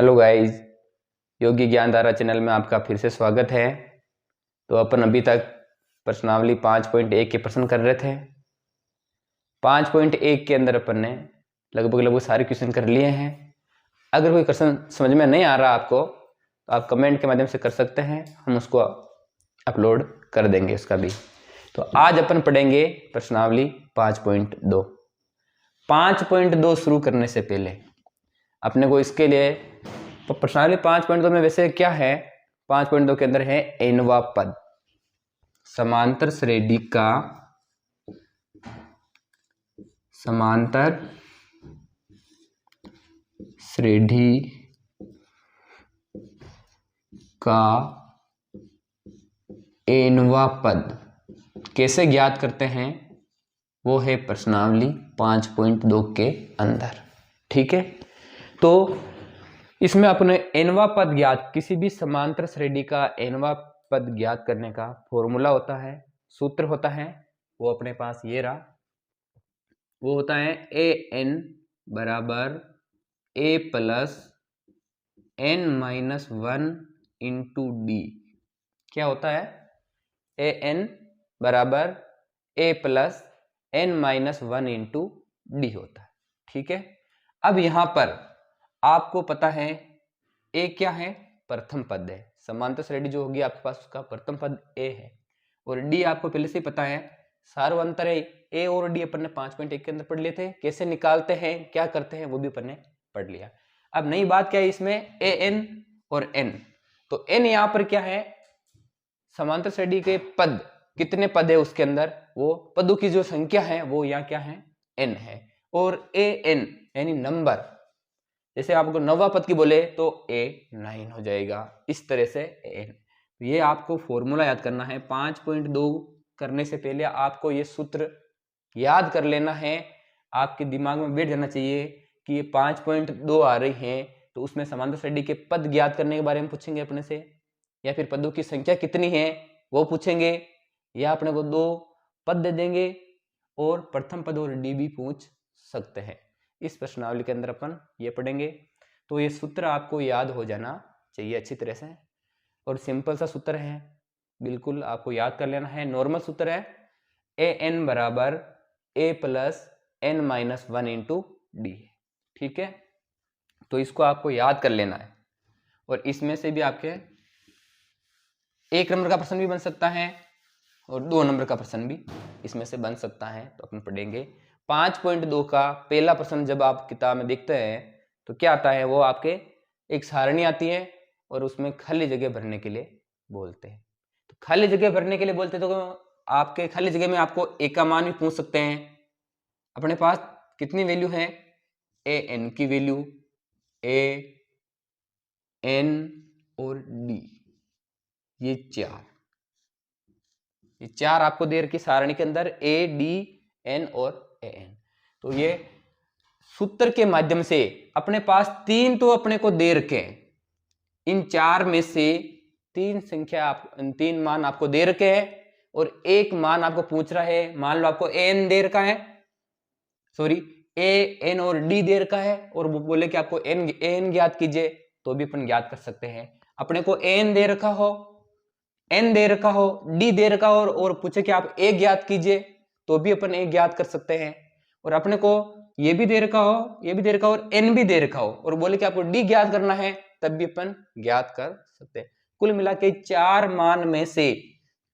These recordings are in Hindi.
हेलो गाइस, योगी ज्ञान धारा चैनल में आपका फिर से स्वागत है। तो अपन अभी तक प्रश्नावली 5.1 के प्रश्न कर रहे थे। 5.1 के अंदर अपन ने लगभग सारे क्वेश्चन कर लिए हैं। अगर कोई क्वेश्चन समझ में नहीं आ रहा आपको तो आप कमेंट के माध्यम से कर सकते हैं, हम उसको अपलोड कर देंगे उसका भी। तो आज अपन पढ़ेंगे प्रश्नावली 5.2। 5.2 शुरू करने से पहले अपने को इसके लिए प्रश्नावली 5.2 में वैसे क्या है, 5.2 के अंदर है एनवा पद। समांतर श्रेणी का एनवा पद कैसे ज्ञात करते हैं, वो है प्रश्नावली 5.2 के अंदर। ठीक है, तो इसमें अपने एनवा पद ज्ञात, किसी भी समांतर श्रेणी का एनवा पद ज्ञात करने का फॉर्मूला होता है, सूत्र होता है, वो अपने पास ये रहा। वो होता है ए एन बराबर a plus n minus 1 into d. क्या होता है? ए एन बराबर a plus n minus 1 into d होता है। ठीक है, अब यहां पर आपको पता है ए क्या है? प्रथम पद है। समांतर श्रेणी जो होगी आपके पास उसका प्रथम पद ए है, और डी आपको पहले से पता है सार्वंतर है। ए और डी अपन ने 5.1 के अंदर पढ़ लिए थे। कैसे निकालते हैं, क्या करते हैं, वो भी अपन ने पढ़ लिया। अब नई बात क्या है इसमें, ए एन और एन। तो एन यहां पर क्या है? समांतर श्रेणी के पद, कितने पद है उसके अंदर, वो पदों की जो संख्या है वो यहाँ क्या है? एन है। और ए एन यानी नंबर, जैसे आपको नौवा पद की बोले तो A9 हो जाएगा, इस तरह से एन। ये आपको फॉर्मूला याद करना है। 5.2 करने से पहले आपको ये सूत्र याद कर लेना है, आपके दिमाग में बैठ जाना चाहिए कि ये 5.2 आ रही है तो उसमें समांतर श्रेणी के पद ज्ञात करने के बारे में पूछेंगे अपने से, या फिर पदों की संख्या कितनी है वो पूछेंगे, या अपने को 2 पद दे देंगे और प्रथम पद और डी भी पूछ सकते हैं। इस प्रश्नावली के अंदर अपन ये पढ़ेंगे। तो ये सूत्र आपको याद हो जाना चाहिए अच्छी तरह से, और सिंपल सा सूत्र है, बिल्कुल आपको याद कर लेना है। नॉर्मल सूत्र है ए एन बराबर a plus n minus 1 into d. ठीक है, तो इसको आपको याद कर लेना है, और इसमें से भी आपके 1 नंबर का प्रश्न भी बन सकता है और 2 नंबर का प्रश्न भी इसमें से बन सकता है। तो अपन पढ़ेंगे 5.2 का पहला प्रश्न। जब आप किताब में देखते हैं तो क्या आता है, वो आपके एक सारणी आती है और उसमें खाली जगह भरने के लिए बोलते हैं। तो खाली जगह भरने के लिए बोलते हैं, तो आपके खाली जगह में आपको ए का मान भी पूछ सकते हैं। अपने पास कितनी वैल्यू है? ए एन की वैल्यू, ए एन और डी, ये चार आपको दे रखी सारणी के अंदर, ए डी एन और ए एन। तो ये सूत्र के माध्यम से अपने पास 3 तो अपने को दे रखे हैं, इन 4 में से 3 मान आपको दे रखे हैं और एक मान आपको पूछ रहा है। मान लो आपको ए एन दे रखा है, सॉरी ए एन और डी दे रखा है, और वो बोले कि आपको ए एन ज्ञात कीजिए, तो भी अपन ज्ञात कर सकते हैं। अपने को ए एन दे रखा हो, एन दे रखा हो, डी दे रखा हो, और पूछे कि आप ए ज्ञात कीजिए, तो भी अपन ए ज्ञात कर सकते हैं। और अपने को ये भी दे रखा हो, ये भी दे रखा हो, और एन भी दे रखा हो, और बोले कि आपको डी ज्ञात करना है, तब भी अपन ज्ञात कर सकते हैं। कुल मिला के 4 मान में से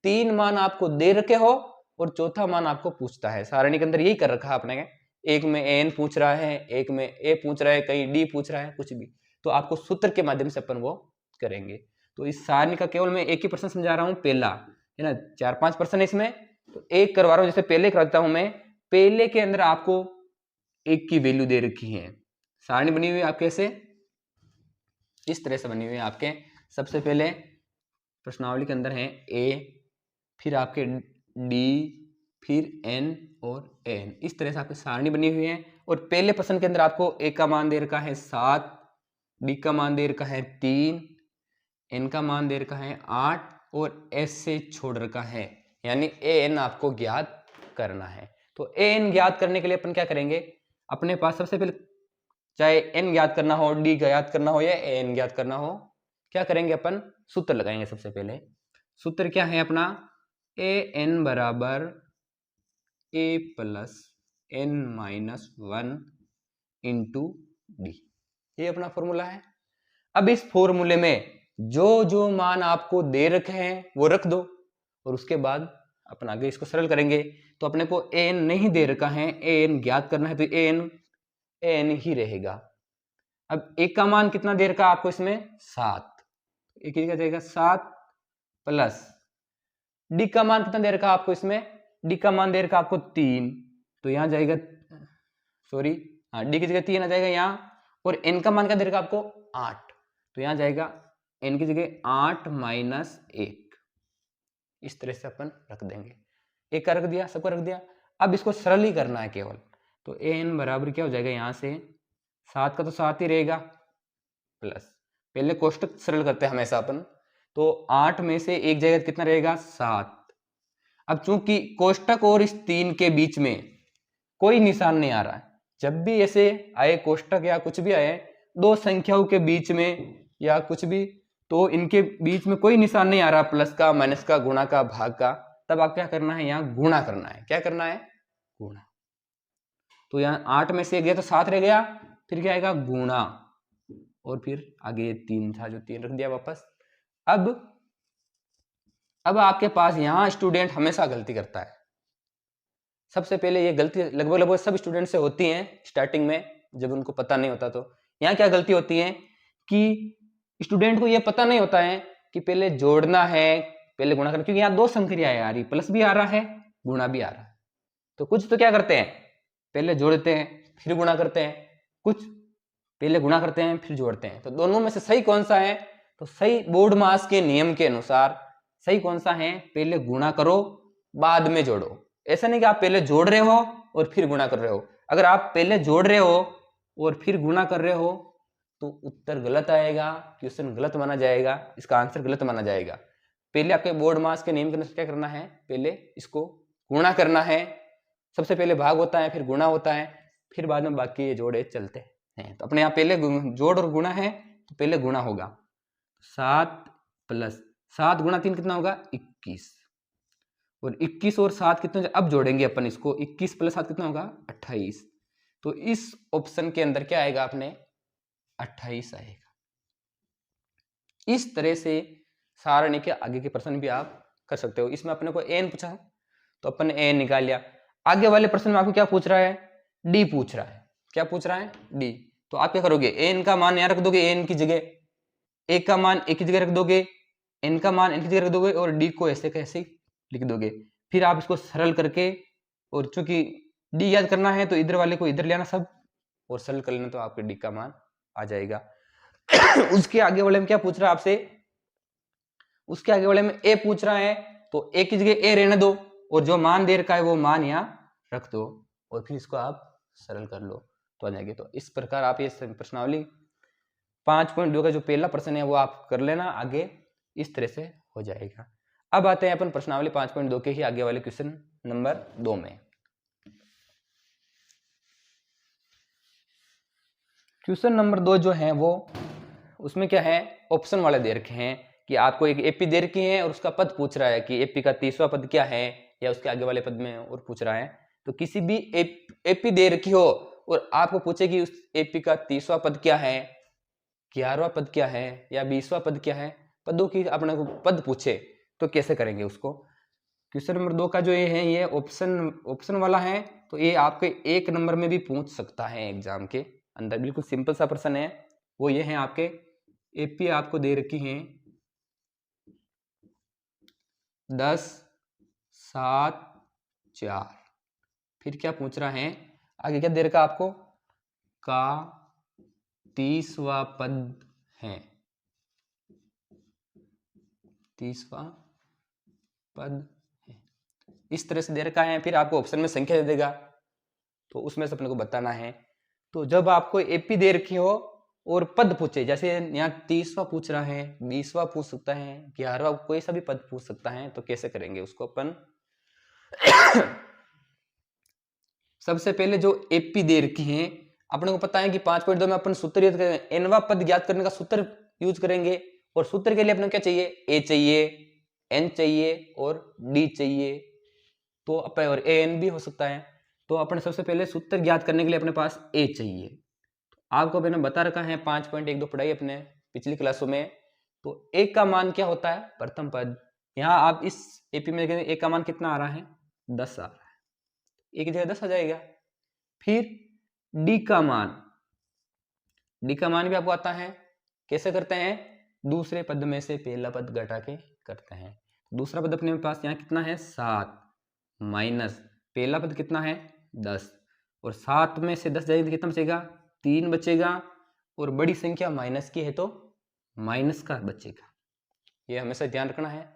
3 मान आपको दे रखे हो और चौथा मान आपको पूछता है। सारणी के अंदर यही कर रखा है आपने, एक में एन पूछ रहा है, एक में ए पूछ रहा है, कहीं डी पूछ रहा है, कुछ भी। तो आपको सूत्र के माध्यम से अपन वो करेंगे। तो इस सारणी का केवल मैं एक ही प्रश्न समझा रहा हूं, पहला है ना, 4-5 प्रश्न है इसमें, तो एक करवा रहा हूं। जैसे पहले करता हूं मैं, पहले के अंदर आपको एक की वैल्यू दे रखी है। सारणी बनी हुई है आपके से इस तरह से बनी हुई है आपके। सबसे पहले प्रश्नावली के अंदर है ए, फिर आपके डी, फिर एन और एन, इस तरह से आपकी सारणी बनी हुई है। और पहले प्रश्न के अंदर आपको ए का मान दे रखा है 7, डी का मान दे रखा है 3, एन का मान दे रखा है 8, और एस से छोड़ रखा है, यानी ए एन आपको ज्ञात करना है। तो ए एन ज्ञात करने के लिए अपन क्या करेंगे, अपने पास सबसे पहले चाहे n ज्ञात करना हो, d ज्ञात करना हो या an ज्ञात करना हो, क्या करेंगे अपन, सूत्र लगाएंगे। सबसे पहले सूत्र क्या है अपना, an बराबर a plus n minus 1 into D, ये अपना फॉर्मूला है। अब इस फॉर्मूले में जो जो मान आपको दे रखे हैं वो रख दो, और उसके बाद अपन आगे इसको सरल करेंगे। तो अपने को an नहीं दे रखा है, an ज्ञात करना है, तो an ही रहेगा। अब एक का मान कितना दे रखा आपको इसमें, 7, एक ही जाएगा 7 प्लस डी का मान कितना दे रखा आपको इसमें, डी का मान दे रखा आपको 3, तो यहां जाएगा, सॉरी हाँ, डी की जगह 3 आ जाएगा यहाँ, और n का मान क्या दे रखा आपको 8, तो यहां जाएगा n की जगह 8 माइनस 1, इस तरह से अपन रख देंगे। एक का रख दिया, सबको रख दिया। अब इसको सरल ही करना है केवल, तो an बराबर क्या हो जाएगा, यहां से 7 का तो 7 ही रहेगा, प्लस पहले कोष्टक सरल करते हैं हमेशा अपन, तो 8 में से एक जगह कितना रहेगा, 7। अब चूंकि कोष्टक और इस 3 के बीच में कोई निशान नहीं आ रहा है, जब भी ऐसे आए कोष्टक या कुछ भी आए दो संख्याओं के बीच में या कुछ भी, तो इनके बीच में कोई निशान नहीं आ रहा, प्लस का, माइनस का, गुणा का, भाग का, तब आप क्या करना है, यहाँ गुणा करना है। क्या करना है, गुणा। तो यहाँ 8 में से गया तो 7 रह गया, फिर क्या आएगा, गुणा, और फिर आगे 3 था जो 3 रख दिया वापस। अब आपके पास यहाँ स्टूडेंट हमेशा गलती करता है। सबसे पहले ये गलती लगभग सब स्टूडेंट से होती है स्टार्टिंग में, जब उनको पता नहीं होता। तो यहाँ क्या गलती होती है कि स्टूडेंट को ये पता नहीं होता है कि पहले जोड़ना है, पहले गुणा करना, क्योंकि यहाँ दो संख्याएं आ रही, प्लस भी आ रहा है, गुणा भी आ रहा है। तो कुछ तो क्या करते हैं, पहले जोड़ते हैं फिर गुणा करते हैं, कुछ पहले गुणा करते हैं फिर जोड़ते हैं। तो दोनों में से सही कौन सा है, तो सही बोर्ड मास के नियम के अनुसार सही कौन सा है, पहले गुणा करो बाद में जोड़ो। ऐसा नहीं कि आप पहले जोड़ रहे हो और फिर गुणा कर रहे हो। अगर आप पहले जोड़ रहे हो और फिर गुणा कर रहे हो तो उत्तर गलत आएगा, क्वेश्चन गलत माना जाएगा, इसका आंसर गलत माना जाएगा। पहले आपके बोर्ड मास के नियम के अनुसार क्या करना है, पहले इसको गुणा करना है। सबसे पहले भाग होता है, फिर गुणा होता है, फिर बाद में बाकी ये जोड़े चलते हैं। तो अपने यहाँ पहले जोड़ और गुणा है, तो पहले गुणा होगा, 7 प्लस 7 गुणा 3 कितना होगा, 21, और 21 और 7 कितना, अब जोड़ेंगे अपन इसको, 21 प्लस 7 कितना होगा, 28। तो इस ऑप्शन के अंदर क्या आएगा अपने, 28 आएगा। इस तरह से सारणी के आगे के प्रश्न भी आप कर सकते हो। इसमें अपने को n पूछा तो अपन ने n निकाल लिया। आगे वाले प्रश्न में आपको क्या पूछ रहा है, d पूछ रहा है। क्या पूछ रहा है, d। तो आप क्या करोगे, n का मान यहां रख दोगे, n की जगह, एक का मान एक की जगह रख दोगे, n का मान n की जगह रख दोगे, और d को ऐसे कैसे लिख दोगे। फिर आप इसको सरल करके, और चूंकि d याद करना है तो इधर वाले को इधर ले आना सब, और सरल कर लेना तो आपके d का मान आ जाएगा। उसके आगे वाले में क्या पूछ रहा है आपसे, उसके आगे वाले में a पूछ रहा है, तो a की जगह a रहने दो, और जो मान दे रखा है वो मान यहाँ रख दो, और फिर इसको आप सरल कर लो तो आ जाएगी। तो इस प्रकार आप ये प्रश्नावली 5.2 का जो पहला प्रश्न है वो आप कर लेना, आगे इस तरह से हो जाएगा। अब आते हैं अपन प्रश्नावली 5.2 के ही आगे वाले क्वेश्चन नंबर 2 में। क्वेश्चन नंबर 2 जो है वो, उसमें क्या है, ऑप्शन वाले दे रखे हैं कि आपको एक एपी दे रखी है और उसका पद पूछ रहा है कि एपी का 30वां पद क्या है, या उसके आगे वाले पद में और पूछ रहा है। तो किसी भी एपी दे रखी हो और आपको पूछे कि उस एपी का 30वां पद क्या है, 11वां पद क्या है, या 20वां पद क्या है, पदों की अपने को पद पूछे तो कैसे करेंगे उसको। क्वेश्चन नंबर 2 का जो ये है, ये ऑप्शन वाला है, तो ये आपके 1 नंबर में भी पूछ सकता है एग्जाम के अंदर। बिल्कुल सिंपल सा प्रश्न है, वो ये है आपके एपी आपको दे रखी हैं 10, 7, 4, फिर क्या पूछ रहा है आगे, क्या दे रखा आपको, का 30वां पद है, 30वां पद है, इस तरह से दे रखा है। फिर आपको ऑप्शन में संख्या दे देगा, तो उसमें से अपने को बताना है। तो जब आपको एपी दे रखी हो और पद पूछे, जैसे यहाँ 30वां पूछ रहा है, 20वां पूछ सकता है, 11वां, कोई सा भी पद पूछ सकता है, तो कैसे करेंगे उसको अपन। सबसे पहले जो एपी दे रखी है अपने को पता है कि 5.2 में अपन सूत्र यूज करेंगे, एनवा पद ज्ञात करने का सूत्र यूज करेंगे, और सूत्र के लिए अपने क्या चाहिए, ए चाहिए, एन चाहिए और डी चाहिए, तो अपने और ए एन भी हो सकता है। तो अपने सबसे पहले सूत्र ज्ञात करने के लिए अपने पास ए चाहिए। आपको मैंने बता रखा है 5.12 पढ़ाई अपने पिछली क्लासों में। तो ए का मान क्या होता है, प्रथम पद। यहाँ आप इस एपी में देखेंगे ए का मान कितना आ रहा है, 10 आ रहा है, ए की जगह 10 आ जाएगा। फिर डी का मान, डी का मान भी आपको आता है, कैसे करते हैं, दूसरे पद में से पहला पद घटा के करते हैं। दूसरा पद अपने पास यहाँ कितना है, 7 माइनस पहला पद कितना है, 10, और 7 में से 10 जाएगा तो कितना बचेगा, 3 बचेगा, और बड़ी संख्या माइनस की है तो माइनस का बचेगा। ये हमेशा ध्यान रखना है।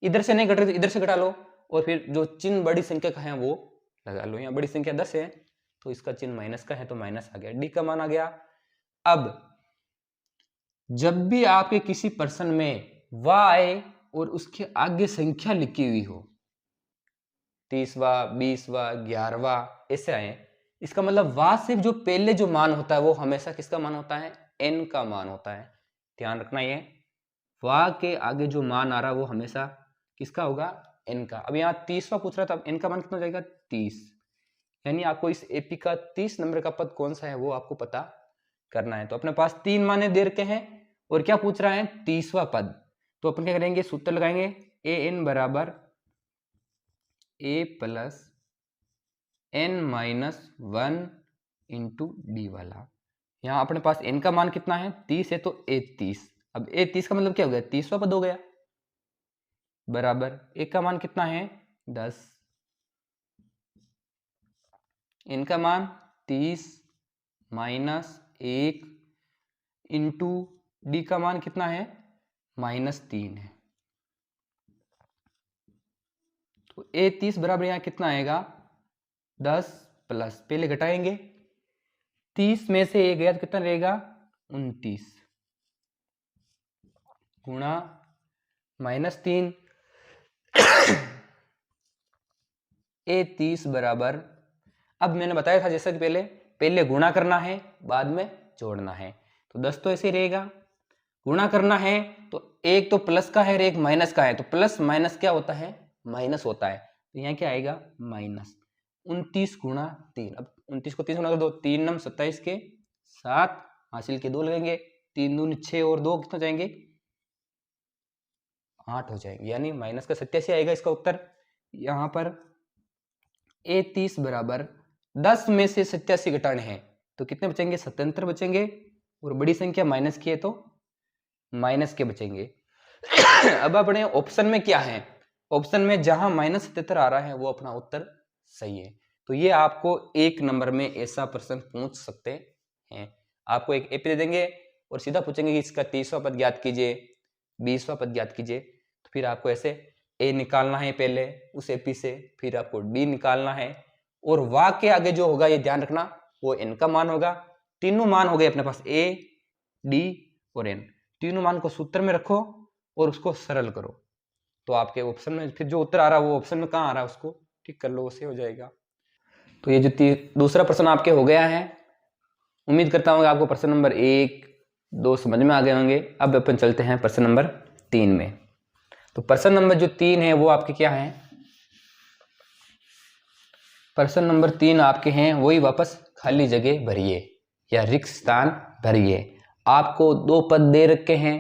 इधर से नहीं घट रहे तो इधर से घटा लो, और फिर जो चिन्ह बड़ी संख्या का है वो लगा लो। यहाँ बड़ी संख्या 10 है तो इसका चिन्ह माइनस का है तो माइनस आ गया, डी का मान आ गया। अब जब भी आपके किसी प्रश्न में वाह आए और उसके आगे संख्या लिखी हुई हो, 30वां, 20वां, 11वां ऐसे आए, इसका मतलब वाह से जो पहले जो मान होता है वो हमेशा किसका मान होता है, एन का मान होता है। ध्यान रखना, ये वाह के आगे जो मान आ रहा है वो हमेशा किसका होगा, एन का। अब यहाँ 30वां पूछ रहा था, अब एन का मान कितना हो जाएगा, 30। यानी आपको इस एपी का 30 नंबर का पद कौन सा है वो आपको पता करना है। तो अपने पास 3 माने दे रखे हैं और क्या पूछ रहा है, 30वां पद। तो अपन क्या करेंगे, सूत्र लगाएंगे, ए एन बराबर a plus n minus 1 into d वाला। यहाँ अपने पास एन का मान कितना है, 30 है तो ए 30। अब ए 30 का मतलब क्या हो गया, 30वां पद हो गया, बराबर ए का मान कितना है, 10, इनका मान 30 माइनस 1 इंटू डी का मान कितना है, -3 है। तो ए 30 बराबर यहाँ कितना आएगा, 10 प्लस, पहले घटाएंगे, 30 में से 1 गया तो कितना रहेगा, 29 गुणा -3 ए 30 बराबर, अब मैंने बताया था जैसा कि पहले गुणा करना है बाद में जोड़ना है। तो 10 तो ऐसे ही रहेगा, गुणा करना है तो एक तो प्लस का है और एक माइनस का है, तो प्लस माइनस क्या होता है, माइनस होता है। तो यहाँ क्या आएगा, माइनस 29 गुणा 3। अब 29 को 30 गुणा कर दो, 3 नम 27 के 7, हासिल के 2 लगेंगे, 3 दूनी 6 और 2 कितना जाएंगे, 8 हो जाएंगे, यानी माइनस का 87 आएगा इसका उत्तर। यहाँ पर ए 30 बराबर 10 में से 87 घटाने हैं तो कितने बचेंगे, 77 बचेंगे, और बड़ी संख्या माइनस की है तो माइनस के बचेंगे। अब अपने ऑप्शन में क्या है, ऑप्शन में जहां -77 आ रहा है वो अपना उत्तर सही है। तो ये आपको 1 नंबर में ऐसा प्रश्न पूछ सकते हैं। आपको एक एपी दे देंगे और सीधा पूछेंगे कि इसका 30वां पद ज्ञात कीजिए, 20वां पद ज्ञात कीजिए। तो फिर आपको ऐसे ए निकालना है पहले उस एपी से, फिर आपको डी निकालना है, और वाह के आगे जो होगा ये ध्यान रखना वो एन का मान होगा। तीनों मान हो गए अपने पास, ए डी और एन, तीनों मान को सूत्र में रखो और उसको सरल करो, तो आपके ऑप्शन में फिर जो उत्तर आ रहा है वो ऑप्शन में कहाँ आ रहा है उसको ठीक कर लो, उससे हो जाएगा। तो ये जो दूसरा प्रश्न आपके हो गया है, उम्मीद करता हूँ आपको प्रश्न नंबर 1, 2 समझ में आ गए होंगे। अब अपन चलते हैं प्रश्न नंबर 3 में। तो प्रश्न नंबर जो 3 है वो आपके क्या है, प्रश्न नंबर 3 आपके हैं वही वापस खाली जगह भरिए या रिक्त स्थान भरिए। आपको 2 पद दे रखे हैं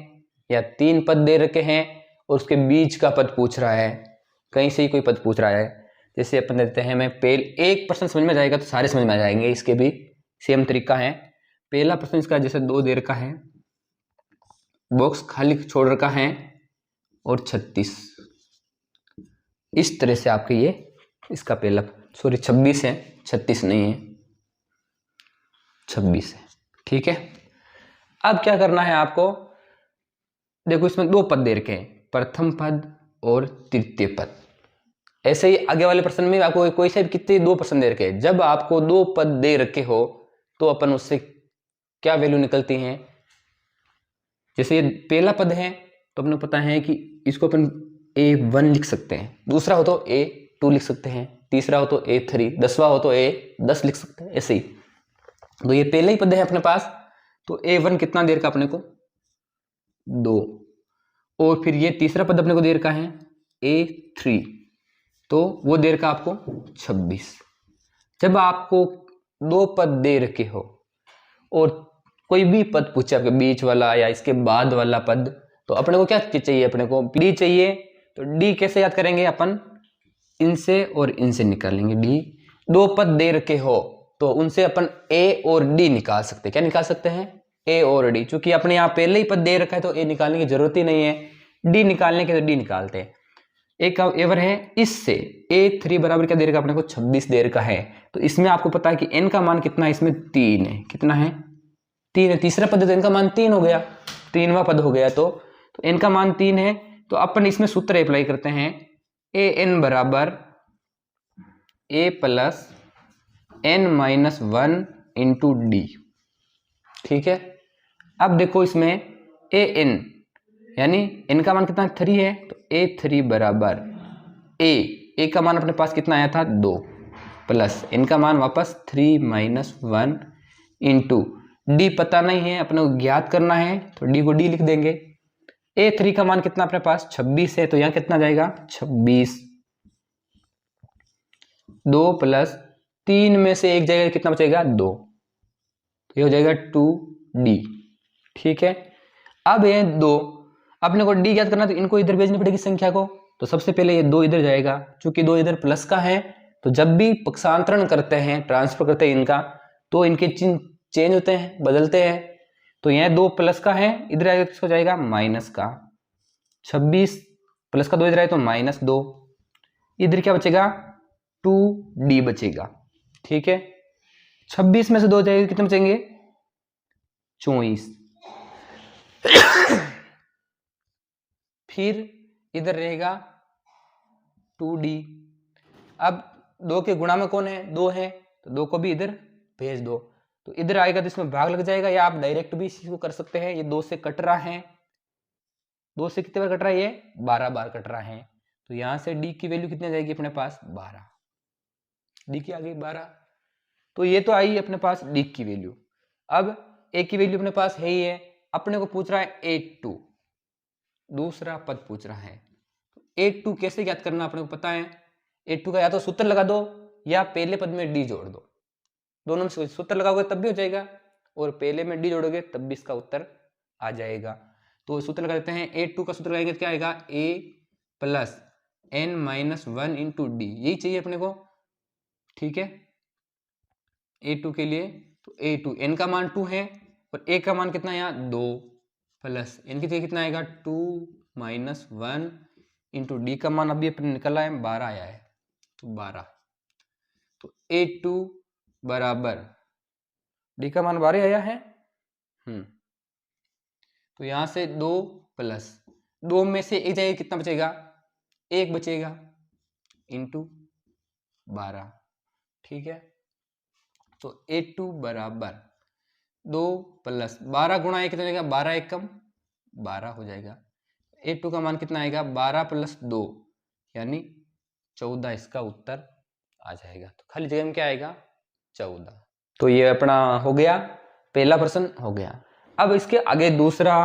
या 3 पद दे रखे हैं और उसके बीच का पद पूछ रहा है, कहीं से ही कोई पद पूछ रहा है। जैसे अपन देते हैं, मैं एक प्रश्न समझ में जाएगा तो सारे समझ में आ जाएंगे, इसके भी सेम तरीका है। पहला प्रश्न इसका जैसे 2 दे रखा है, बॉक्स खाली छोड़ रखा है और 36, इस तरह से आपके ये इसका पहला, सॉरी 26 है, 36 नहीं है, 26 है, ठीक है। अब क्या करना है आपको, देखो इसमें 2 पद दे रखे हैं, प्रथम पद और तृतीय पद। ऐसे ही आगे वाले प्रश्न में आपको कोई से कितने 2 प्रश्न दे रखे हैं, जब आपको 2 पद दे रखे हो तो अपन उससे क्या वैल्यू निकलती हैं। जैसे ये पहला पद है तो अपने पता है कि इसको अपन A1 लिख सकते हैं, दूसरा हो तो A2 लिख सकते हैं, तीसरा हो तो A3, 10वां हो तो A10 लिख सकते हैं। ऐसे ही तो ये पहले ही पद है अपने पास, तो a1 कितना देर का अपने को 2, और फिर ये तीसरा पद अपने को देर का है a3, तो वो देर का आपको 26। जब आपको 2 पद दे रखे हो और कोई भी पद पूछे आपके बीच वाला या इसके बाद वाला पद, तो अपने को क्या चाहिए, अपने को डी चाहिए। तो डी कैसे याद करेंगे अपन, इनसे और इनसे निकालेंगे डी। 2 पद दे रखे हो तो उनसे अपन ए और डी निकाल सकते हैं। क्या निकाल सकते हैं, ए और डी। चूंकि अपने यहाँ पहले ही पद दे रखा है तो ए निकालने की जरूरत ही नहीं है, डी निकालने के तो डी निकालते हैं। एक एवर है इससे a3 बराबर क्या देर का अपने को 26 देर का है। तो इसमें आपको पता है कि n का मान कितना है, इसमें 3 है। कितना है, 3 है। तीसरा पद है तो n का मान 3 हो गया, 3वां पद हो गया। तो n का मान 3 है। तो अपन इसमें सूत्र अप्लाई करते हैं, an बराबर a plus n minus 1 into d. ठीक है। अब देखो इसमें an यानी n का मान कितना 3 है, तो a3 बराबर a का मान अपने पास कितना आया था 2, प्लस n का मान वापस 3 माइनस 1 इंटू डी पता नहीं है, अपने को ज्ञात करना है तो डी को डी लिख देंगे। a3 का मान कितना अपने पास 26 है, तो यहाँ कितना जाएगा 26, 2 प्लस 3 में से एक जाएगा, कितना बचेगा 2, तो ये हो जाएगा 2d। ठीक है। अब ये 2 अपने को डी ज्ञात करना, तो इनको इधर भेजनी पड़ेगी संख्या को। तो सबसे पहले ये 2 इधर जाएगा, चूंकि 2 इधर प्लस का है, तो जब भी पक्षांतरण करते हैं, ट्रांसफर करते हैं इनका, तो इनके चिन्ह चेंज होते हैं, बदलते हैं। तो यहाँ 2 प्लस का है, इधर आएगा किसको जाएगा माइनस का। 26 प्लस का 2 इधर आए तो माइनस 2, इधर क्या बचेगा 2d बचेगा। ठीक है। 26 में से 2 जाएगा, कितने बचेंगे 24। फिर इधर रहेगा 2d। अब 2 के गुणा में कौन है 2 है, तो 2 को भी इधर भेज दो, तो इधर आएगा तो इसमें भाग लग जाएगा, या आप डायरेक्ट भी इसी को कर सकते हैं। ये 2 से कट रहा है, 2 से कितने बार कट रहा है, ये 12 बार कट रहा है। तो यहां से d की वैल्यू कितनी जाएगी अपने पास 12, d की आ गई 12। तो ये तो आई अपने पास d की वैल्यू। अब a की वैल्यू अपने पास है ही है, अपने को पूछ रहा है a2, दूसरा पद पूछ रहा है। a2 कैसे ज्ञात करना अपने को पता है। a2 का या तो सूत्र लगा दो या पहले पद में d जोड़ दो, दोनों में से सूत्र लगाओगे तब भी हो जाएगा, और पहले में d जोड़ोगे तब भी इसका उत्तर आ जाएगा। तो सूत्र लगा देते हैं, a2 का सूत्र लगाएंगे क्या आएगा a plus n minus 1 into D, यही चाहिए अपने को। ठीक है। a2 के लिए तो a2 n का मान 2 है और a का मान कितना है यहाँ 2, प्लस n की जगह कितना आएगा 2 माइनस 1 इंटू डी का मान अभी अपने निकला है 12 आया है, तो 12। तो a2 बराबर डी का मान 12 आया है। तो यहां से 2 प्लस 2 में से एक जाएगा, कितना बचेगा 1 बचेगा इंटू 12। ठीक है। तो a2 बराबर 2 प्लस 12 गुणा 1 कितना जाएगा 12 1 कम 12 हो जाएगा। a2 का मान कितना आएगा 12 प्लस 2 यानी 14, इसका उत्तर आ जाएगा। तो खाली जगह में क्या आएगा 14। तो ये अपना हो गया, पहला प्रश्न हो गया। अब इसके आगे दूसरा,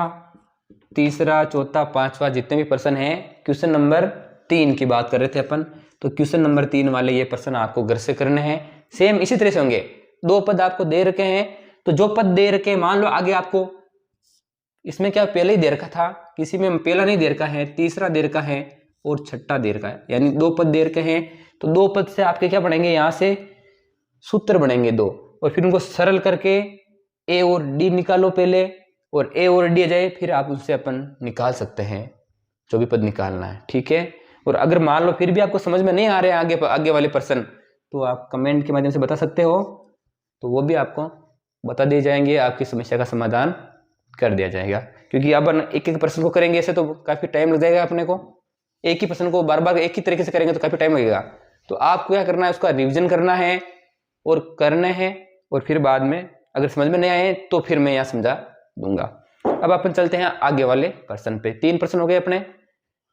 तीसरा, चौथा, पांचवा जितने भी प्रश्न हैं, क्वेश्चन नंबर 3 की बात कर रहे थे अपन, तो क्वेश्चन नंबर 3 वाले ये प्रश्न आपको घर से करने हैं। सेम इसी तरह से होंगे, 2 पद आपको दे रखे हैं, तो जो पद दे रखे मान लो आगे आपको इसमें क्या पहले ही दे रखा था, किसी में पहला नहीं दे रखा है, तीसरा दे रखा है और छठा दे रखा है, यानी 2 पद दे रखे हैं। तो 2 पद से आपके क्या बनेंगे, यहाँ से सूत्र बनेंगे 2, और फिर उनको सरल करके a और d निकालो पहले, और a और d आ जाए फिर आप उससे अपन निकाल सकते हैं जो भी पद निकालना है। ठीक है। और अगर मान लो फिर भी आपको समझ में नहीं आ रहे हैं आगे वाले प्रश्न, तो आप कमेंट के माध्यम से बता सकते हो, तो वो भी आपको बता दिए जाएंगे, आपकी समस्या का समाधान कर दिया जाएगा। क्योंकि अब एक एक प्रश्न को करेंगे ऐसे तो काफी टाइम लग जाएगा अपने को, एक ही प्रश्न को बार बार एक ही तरीके से करेंगे तो काफी टाइम लगेगा। तो आपको क्या करना है, उसका रिविजन करना है और करने हैं, और फिर बाद में अगर समझ में नहीं आए तो फिर मैं यहाँ समझा दूंगा। अब अपन चलते हैं आगे वाले प्रश्न पे। 3 प्रश्न हो गए अपने,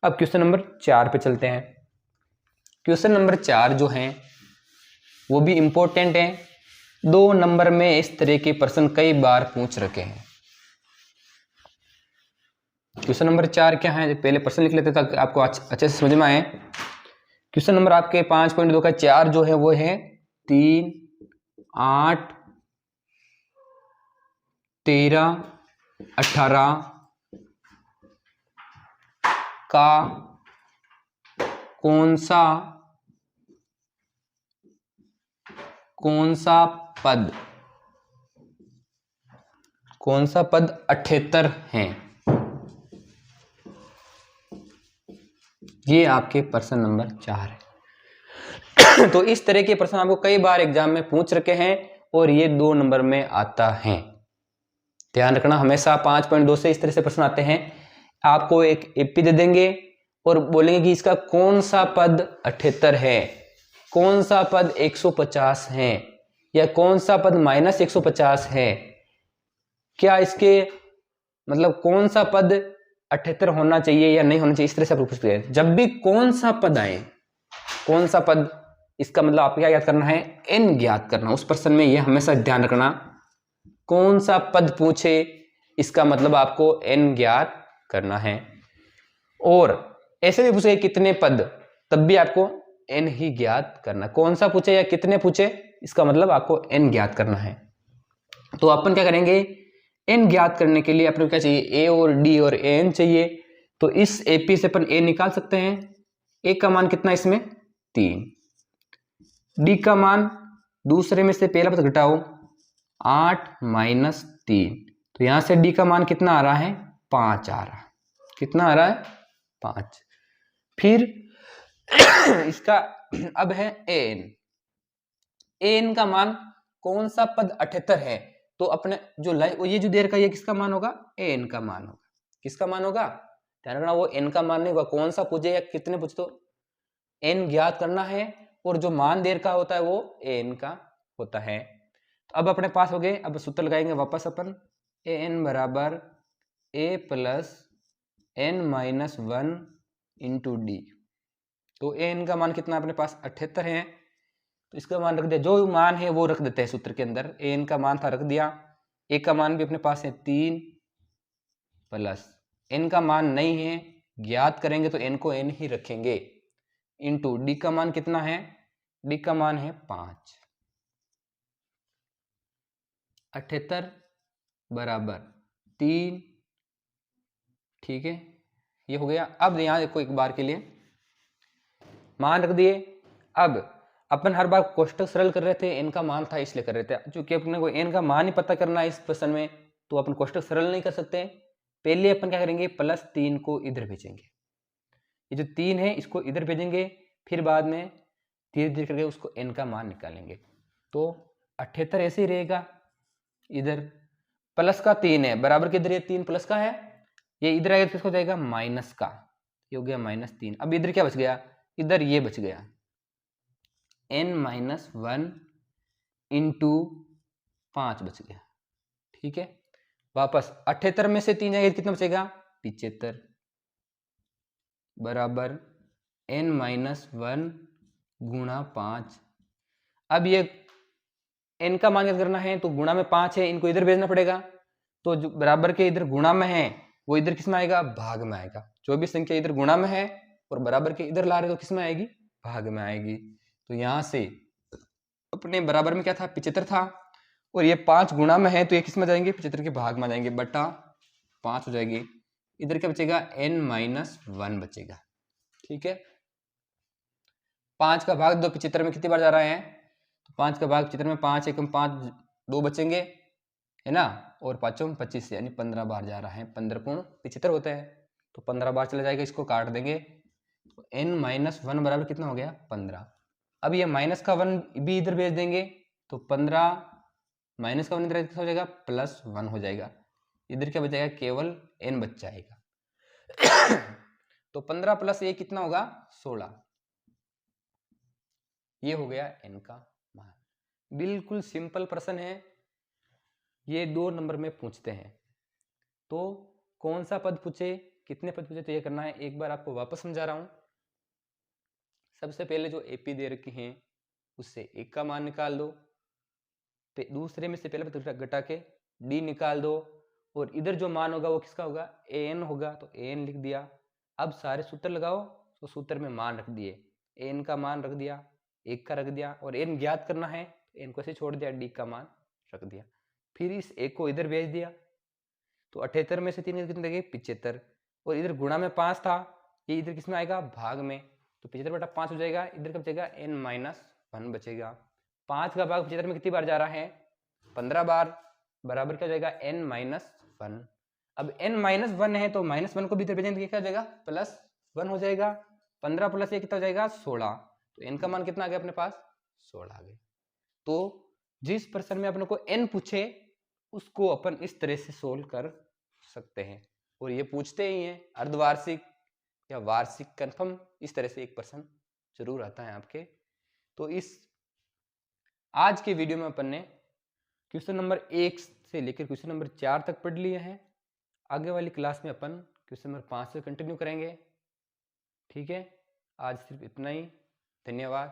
अब क्वेश्चन नंबर 4 पे चलते हैं। क्वेश्चन नंबर 4 जो है वो भी इंपॉर्टेंट है, 2 नंबर में इस तरह के प्रश्न कई बार पूछ रखे हैं। क्वेश्चन नंबर 4 क्या है, पहले प्रश्न लिख लेते ताकि आपको अच्छे से समझ में आए। क्वेश्चन नंबर आपके 5.2 का 4 जो है वो है 3, 8, 13, 18 का कौन सा पद 78 है। ये आपके प्रश्न नंबर 4 है। तो इस तरह के प्रश्न आपको कई बार एग्जाम में पूछ रखे हैं और ये 2 नंबर में आता है। ध्यान रखना, हमेशा 5.2 से इस तरह से प्रश्न आते हैं। आपको एक एपी दे देंगे और बोलेंगे कि इसका कौन सा पद 78 है, कौन सा पद 150 है, या कौन सा पद -150 है, क्या इसके मतलब कौन सा पद 78 होना चाहिए या नहीं होना चाहिए, इस तरह से आप पूछते हैं। जब भी कौन सा पद आए, कौन सा पद, इसका मतलब आपको क्या याद करना है, n ज्ञात करना। उस प्रश्न में यह हमेशा ध्यान रखना, कौन सा पद पूछे इसका मतलब आपको n ज्ञात करना है। और ऐसे भी पूछे कितने पद, तब भी आपको n ही ज्ञात करना। कौन सा पूछे या कितने पूछे, इसका मतलब आपको n ज्ञात करना है। तो अपन क्या करेंगे, n ज्ञात करने के लिए अपने को क्या चाहिए, a और d और an चाहिए। तो इस AP से अपन a निकाल सकते हैं। a का मान कितना इसमें 3, d का मान दूसरे में से पहला पद घटाओ 8 - 3, तो यहां से d का मान कितना आ रहा है, 5 आ रहा है। कितना आ रहा है, 5। फिर इसका अब है an का मान कौन सा पद 78 है, तो अपने जो लाइन ये जो दे रखा है ये किसका मान होगा, an का मान होगा। किसका मान होगा, ध्यान रखना, वो n का मान नहीं होगा। कौन सा पूछे या कितने पूछे, तो n ज्ञात करना है और जो मान दे रखा होता है वो an का होता है। तो अब अपने पास हो गए, अब सूत्र लगाएंगे वापस अपन, an बराबर a plus n - 1 into D. तो an का मान कितना अपने पास 78 है, तो इसका मान रख दिया, जो मान है वो रख देते हैं सूत्र के अंदर। an का मान था रख दिया, a का मान भी अपने पास है 3 प्लस n का मान नहीं है, ज्ञात करेंगे तो n को n ही रखेंगे, इंटू d का मान कितना है, d का मान है 5। 78 बराबर 3, ठीक है, ये हो गया। अब यहां देखो एक बार के लिए मान रख दिए। अब अपन हर बार कोष्टक सरल कर रहे थे, n का मान था इसलिए कर रहे थे। चूंकि अपने को n का मान ही पता करना है इस प्रश्न में, तो अपन कोष्टक सरल नहीं कर सकते। पहले अपन क्या करेंगे, +3 को इधर भेजेंगे, ये जो 3 है इसको इधर भेजेंगे, फिर बाद में धीरे धीरे करके उसको n का मान निकालेंगे। तो 78 ऐसे ही रहेगा, इधर प्लस का 3 है, बराबर के इधर ये 3 प्लस का है, ये इधर आएगा किसको जाएगा, माइनस का, ये हो गया -3। अब इधर क्या बच गया, इधर ये बच गया n - 1 इंटू 5 बच गया, ठीक है। वापस 78 में से 3 जाएगा, कितना बचेगा, 75 बराबर n - 1 गुणा 5। अब ये n का मान करना है तो गुणा में 5 है, इनको इधर भेजना पड़ेगा, तो जो बराबर के इधर गुणा में है वो इधर किस में आएगा, भाग में आएगा। जो भी संख्या इधर गुणा में है और बराबर के इधर ला रहे तो किस में आएगी, भाग में आएगी। तो यहां से अपने बराबर में क्या था, 75 था, और ये 5 गुणा में है तो ये किस में जाएंगे, 75 के भाग में जाएंगे, बटा 5 हो जाएगी। इधर क्या बचेगा, n - 1 बचेगा, ठीक है। 5 का भाग 2 75 में कितनी बार जा रहा है, तो 5 का भाग 75 में 5 एकम 5 2 बचेंगे, है ना, और 5 25 यानी 15 बार जा रहा है। 15 पूर्ण 75 होता है, तो 15 बार चला जाएगा, इसको काट देंगे, तो n - 1 बराबर कितना हो गया, 15। अब ये माइनस का 1 भी इधर भेज देंगे, तो 15 माइनस का 1 इधर हो जाएगा, +1 हो जाएगा। इधर क्या बचेगा, केवल n बच जाएगा। तो 15 प्लस ये कितना होगा, 16। ये हो गया n का मान। बिल्कुल सिंपल प्रश्न है, ये 2 नंबर में पूछते हैं। तो कौन सा पद पूछे, कितने पद पूछे, तो ये करना है। एक बार आपको वापस समझा रहा हूं। सबसे पहले जो AP दे रखी हैं उससे 1 का मान निकाल दो, दूसरे में से पहले दूसरा घटा के डी निकाल दो, और इधर जो मान होगा वो किसका होगा, एन होगा, तो एन लिख दिया। अब सारे सूत्र लगाओ, तो सूत्र में मान रख दिए, एन का मान रख दिया, 1 का रख दिया, और एन ज्ञात करना है, एन को ऐसे छोड़ दिया, डी का मान रख दिया। फिर इस 1 को इधर भेज दिया, तो 78 में से 3 कितने लगे, 75, और इधर गुणा में 5 था, ये इधर किस में आएगा, भाग में, तो 75/5 हो जाएगा, इधर का बचेगा n-1 बचेगा। 5 का भाग 75 में कितनी बार जा रहा है, 15 बार, बराबर क्या हो जाएगा, n-1। अब n-1 है तो -1 को भी इधर भेजेंगे, क्या हो जाएगा, +1 हो जाएगा। 15 + 1 कितना हो जाएगा, 16, तो n का मान कितना आ गया अपने पास, 16 आ गया। तो जिस प्रश्न में अपने को n पूछे उसको अपन इस तरह से सोल्व कर सकते हैं, और ये पूछते ही हैं अर्धवार्षिक या वार्षिक, कंफर्म इस तरह से एक प्रश्न जरूर आता है आपके। तो इस आज के वीडियो में अपन ने क्वेश्चन नंबर 1 से लेकर क्वेश्चन नंबर 4 तक पढ़ लिए हैं। आगे वाली क्लास में अपन क्वेश्चन नंबर 5 से कंटिन्यू करेंगे। ठीक है, आज सिर्फ इतना ही, धन्यवाद।